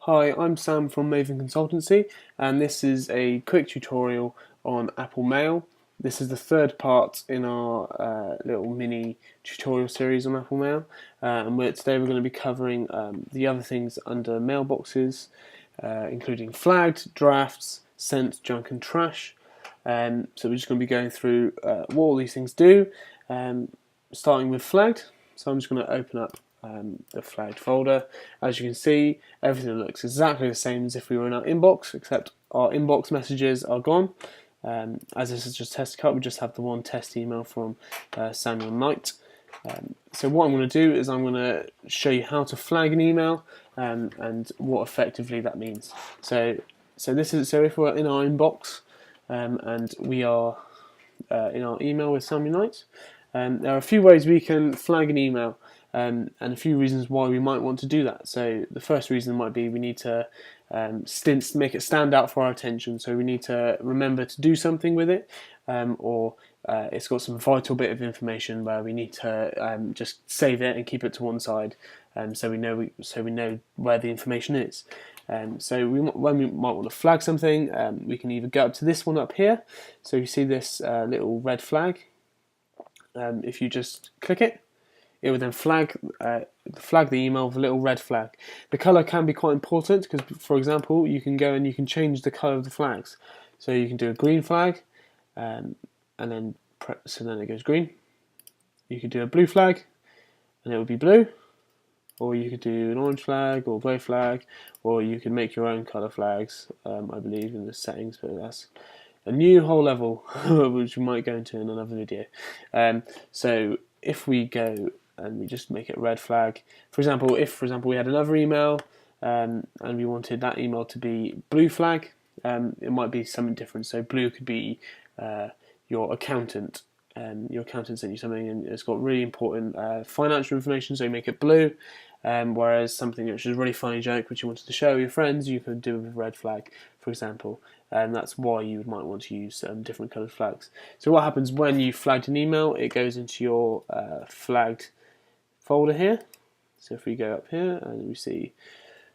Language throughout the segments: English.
Hi, I'm Sam from Maven Consultancy, and this is a quick tutorial on Apple Mail. This is the third part in our little mini tutorial series on Apple Mail, and today we're going to be covering the other things under mailboxes, including flagged, drafts, sent, junk and trash. So we're just going to be going through what all these things do, starting with flagged. So I'm just going to open up the flagged folder. As you can see, everything looks exactly the same as if we were in our inbox, except our inbox messages are gone. As this is just test cut, we just have the one test email from Samuel Knight. So what I'm going to do is I'm going to show you how to flag an email and what effectively that means. So if we're in our inbox and we are in our email with Samuel Knight, there are a few ways we can flag an email. And a few reasons why we might want to do that. So the first reason might be we need to make it stand out for our attention. So we need to remember to do something with it, or it's got some vital bit of information where we need to just save it and keep it to one side, so we know where the information is. When we might want to flag something, we can either go up to this one up here. So you see this little red flag. If you just click it, it would then flag the email with a little red flag. The colour can be quite important because, for example, you can go and you can change the colour of the flags. So you can do a green flag, and then it goes green. You could do a blue flag, and it would be blue. Or you could do an orange flag or grey flag, or you could make your own colour flags. I believe in the settings, but that's a new whole level, which we might go into in another video. So if we go and we just make it red flag. For example, if we had another email and we wanted that email to be blue flag, it might be something different. So blue could be your accountant. Your accountant sent you something and it's got really important financial information, so you make it blue. Whereas something which is a really funny joke which you wanted to show your friends, you could do with red flag, for example. And that's why you might want to use different coloured flags. So what happens when you flagged an email? It goes into your flagged folder here. So if we go up here and we see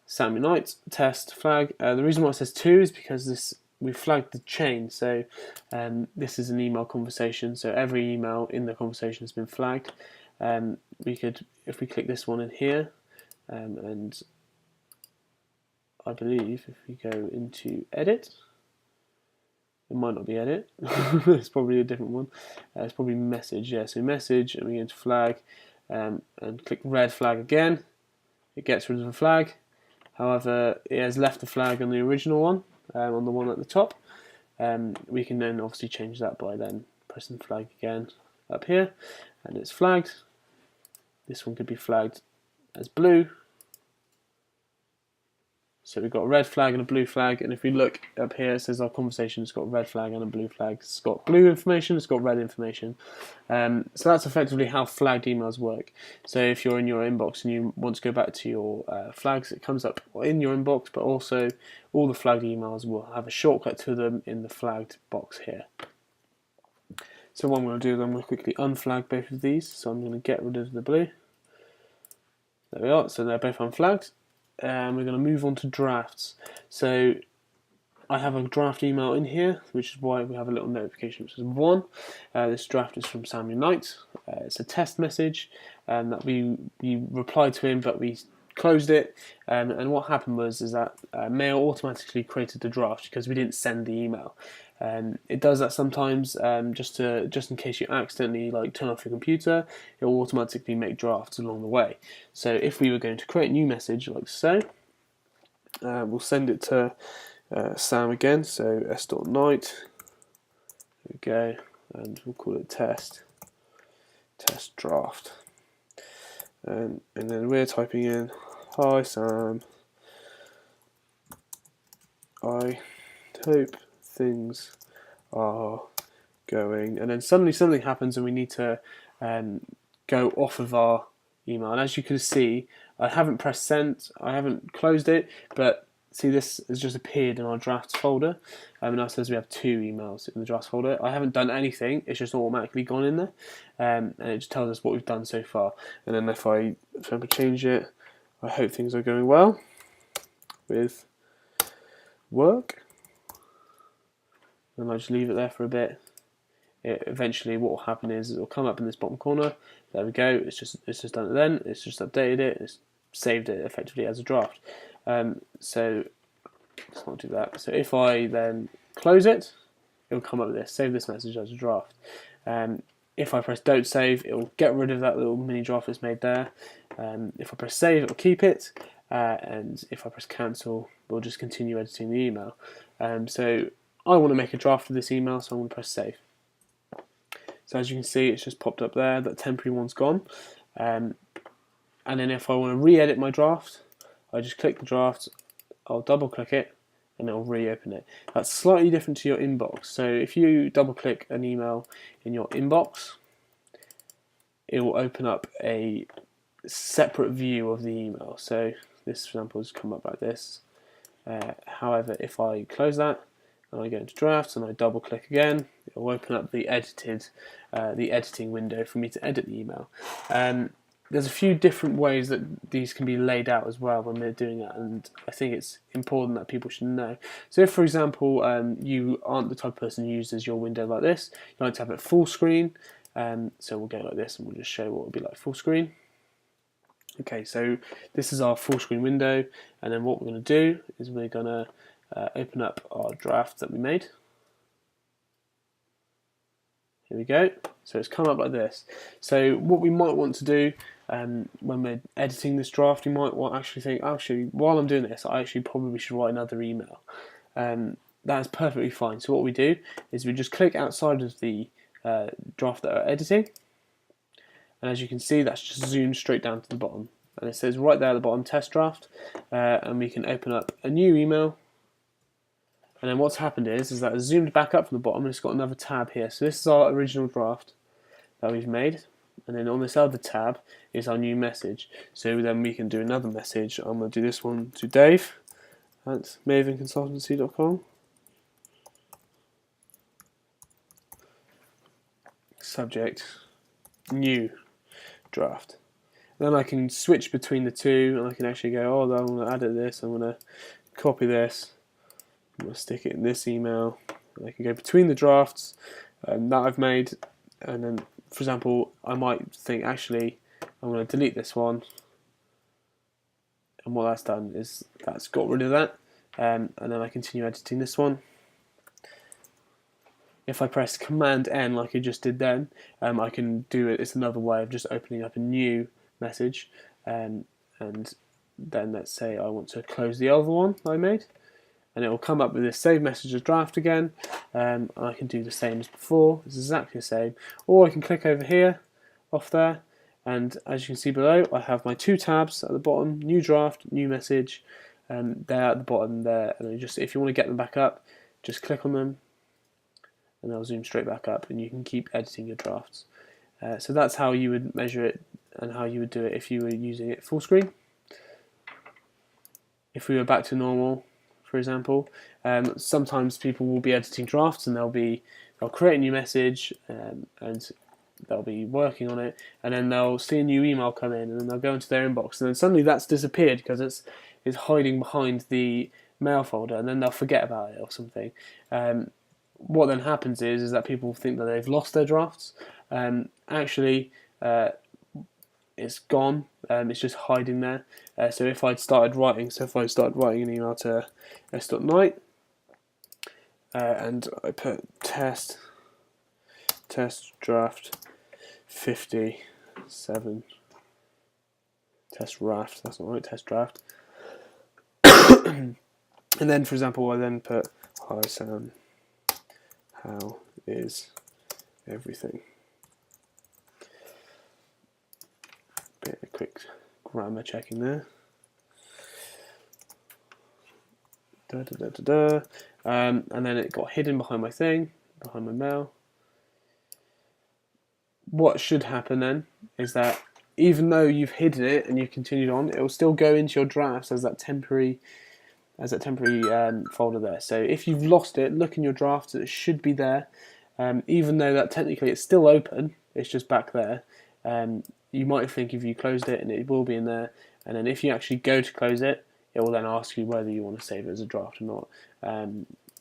Samuel Knight test flag, the reason why it says 2 is because we flagged the chain. So this is an email conversation, so every email in the conversation has been flagged. If we click this one in here, and I believe if we go into edit, it might not be edit, it's probably a different one. It's probably message, yeah, so message, and we go into flag, and click red flag again. It gets rid of the flag. However, it has left the flag on the original one, on the one at the top. We can then obviously change that by then pressing flag again up here, and it's flagged. This one could be flagged as blue. So we've got a red flag and a blue flag, and if we look up here, it says our conversation has got a red flag and a blue flag. It's got blue information, it's got red information. So that's effectively how flagged emails work. So if you're in your inbox and you want to go back to your flags, it comes up in your inbox, but also all the flagged emails will have a shortcut to them in the flagged box here. So what I'm going to do is I'm going to quickly unflag both of these. So I'm going to get rid of the blue. There we are, so they're both unflagged. And we're going to move on to drafts. So I have a draft email in here, which is why we have a little notification which says 1. This draft is from Samuel Knight. It's a test message that we replied to him, but we closed it. And what happened was that Mail automatically created the draft because we didn't send the email. It does that sometimes, just in case you accidentally turn off your computer, it will automatically make drafts along the way. So if we were going to create a new message like so, we'll send it to Sam again. So s.knight, there we go, and we'll call it test draft, and then we're typing in, "Hi Sam, I hope things are going," and then suddenly something happens and we need to go off of our email. And as you can see, I haven't pressed send, I haven't closed it, but see, this has just appeared in our drafts folder, and now it says we have 2 emails in the drafts folder. I haven't done anything, it's just automatically gone in there, and it just tells us what we've done so far. And then if I change it, "I hope things are going well," with work, and I just leave it there for a bit. Eventually what will happen is it will come up in this bottom corner. There we go, it's just done it then, it's just updated it, it's saved it effectively as a draft. So let's not do that. So if I then close it, it will come up with this, save this message as a draft. If I press don't save, it will get rid of that little mini draft that's made there. If I press save, it will keep it, and if I press cancel, we'll just continue editing the email. So I want to make a draft of this email, so I'm going to press save. So as you can see, it's just popped up there, that temporary one's gone. And then if I want to re-edit my draft, I just click the draft, I'll double click it, and it'll reopen it. That's slightly different to your inbox. So if you double click an email in your inbox, it will open up a separate view of the email. So this, for example, has come up like this. However, if I close that, and I go into drafts and I double click again, it will open up the editing window for me to edit the email. There's a few different ways that these can be laid out as well when we're doing that, and I think it's important that people should know. So if, for example, you aren't the type of person who uses your window like this, you like to have it full screen, so we'll go like this and we'll just show what it would be like full screen. Okay, so this is our full screen window, and then what we're going to do is we're going to open up our draft that we made. Here we go. So it's come up like this. So what we might want to do when we're editing this draft, you might actually think, actually, while I'm doing this, I actually probably should write another email. That's perfectly fine. So what we do is we just click outside of the draft that we're editing, and as you can see, that's just zoomed straight down to the bottom, and it says right there at the bottom, test draft, and we can open up a new email. And then what's happened is that it's zoomed back up from the bottom and it's got another tab here. So this is our original draft that we've made. And then on this other tab is our new message. So then we can do another message. I'm going to do this one to Dave at mavenconsultancy.com. Subject, new draft. Then I can switch between the two, and I can actually go, oh, I'm going to edit this, I'm going to copy this. I'm going to stick it in this email, and I can go between the drafts that I've made, and then, for example, I might think, actually, I'm going to delete this one, and what that's done is that's got rid of that, and then I continue editing this one. If I press Command N like I just did then, I can do it. It's another way of just opening up a new message, and then let's say I want to close the other one I made, and it will come up with this save message as draft again, and I can do the same as before. It's exactly the same. Or I can click over here, off there, and as you can see below, I have my two tabs at the bottom: new draft, new message. They're at the bottom there, and just if you want to get them back up, just click on them, and they'll zoom straight back up, and you can keep editing your drafts. So that's how you would measure it and how you would do it if you were using it full screen. If we were back to normal, for example, sometimes people will be editing drafts and they'll create a new message and they'll be working on it, and then they'll see a new email come in, and then they'll go into their inbox, and then suddenly that's disappeared because it's hiding behind the mail folder, and then they'll forget about it or something. What then happens is that people think that they've lost their drafts. Actually, it's gone. It's just hiding there. So if I started writing an email to s.knight, and I put test draft 57, test raft. That's not right. Test draft. And then, for example, I then put hi Sam. How is everything? Bit of quick grammar checking there. And then it got hidden behind my thing, behind my mail. What should happen then is that even though you've hidden it and you've continued on, it will still go into your drafts as that temporary folder there. So if you've lost it, look in your drafts, it should be there. Even though that technically it's still open, it's just back there. You might think if you closed it and it will be in there, and then if you actually go to close it, it will then ask you whether you want to save it as a draft or not.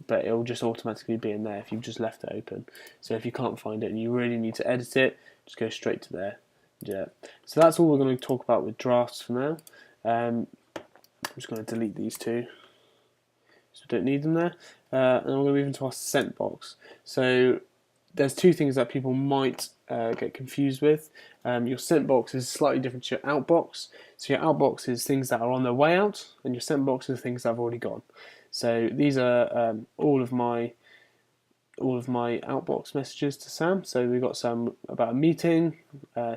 But it will just automatically be in there if you've just left it open. So if you can't find it and you really need to edit it, just go straight to there. Yeah. So that's all we're going to talk about with drafts for now. I'm just going to delete these two, so we don't need them there. And we're going to move into our sent box. So there's two things that people might get confused with. Your sent box is slightly different to your outbox. So your outbox is things that are on their way out, and your sent box is things that have already gone. So these are all of my outbox messages to Sam. So we've got some about a meeting,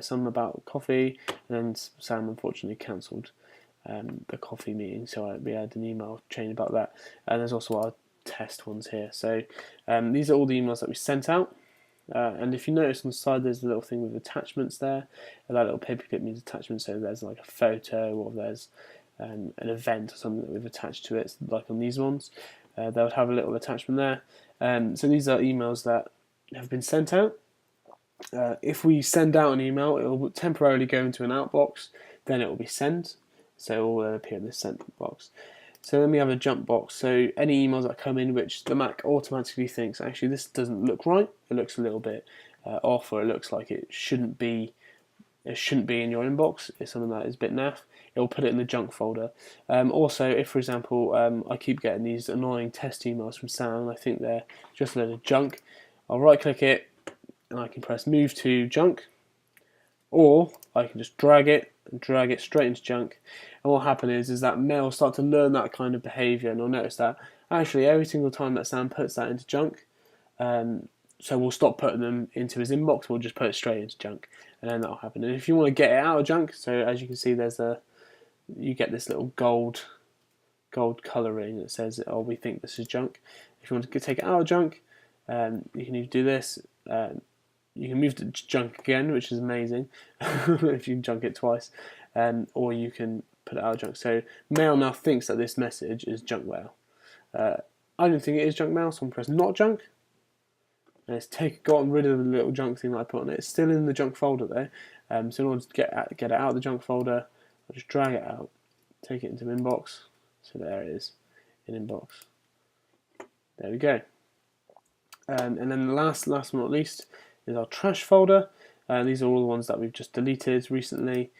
some about coffee, and then Sam unfortunately cancelled the coffee meeting, so we had an email chain about that. And there's also our test ones here. So these are all the emails that we sent out. And if you notice on the side, there's a little thing with attachments there. And that little paperclip means attachment, so there's like a photo, or there's an event or something that we've attached to it, like on these ones. They would have a little attachment there. So these are emails that have been sent out. If we send out an email, it will temporarily go into an outbox, then it will be sent, so it will appear in the sent box. So then we have a junk box, so any emails that come in which the Mac automatically thinks, actually this doesn't look right, it looks a little bit off, or it looks like it shouldn't be in your inbox, it's something that is a bit naff, it will put it in the junk folder. Also, if for example I keep getting these annoying test emails from Sam and I think they're just a load of junk, I'll right click it and I can press move to junk, or I can just drag it straight into junk. And what will happen is that mail will start to learn that kind of behaviour, and I'll notice that actually every single time that Sam puts that into junk, so we'll stop putting them into his inbox, we'll just put it straight into junk, and then that'll happen. And if you want to get it out of junk, so as you can see, you get this little gold colouring that says, oh, we think this is junk. If you want to take it out of junk, you can either do this. You can move to junk again, which is amazing if you can junk it twice, or you can put it out of junk. So mail now thinks that this message is junk mail. I don't think it is junk mail, so I'm press not junk, and it's gotten rid of the little junk thing that I put on it. It's still in the junk folder though. So in order to get it out of the junk folder, I'll just drag it out, take it into inbox. So there it is, in inbox. There we go. And then the last but not least is our trash folder. These are all the ones that we've just deleted recently.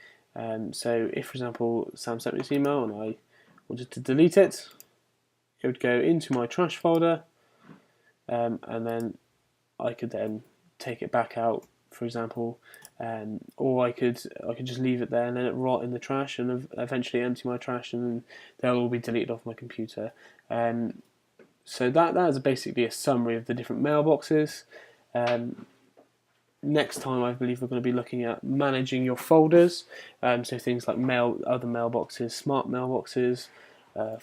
So if, for example, Sam sent me this email and I wanted to delete it, it would go into my trash folder, and then I could then take it back out, for example, or I could just leave it there and let it rot in the trash and eventually empty my trash, and then they'll all be deleted off my computer. So that is basically a summary of the different mailboxes. Next time, I believe we're going to be looking at managing your folders, so things like other mailboxes, smart mailboxes,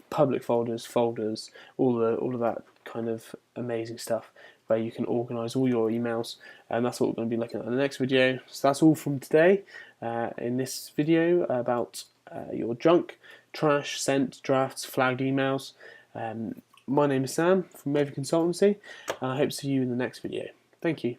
public folders, all of that kind of amazing stuff where you can organise all your emails, and that's what we're going to be looking at in the next video. So that's all from today in this video about your junk, trash, sent, drafts, flagged emails. My name is Sam from Maven Consultancy, and I hope to see you in the next video. Thank you.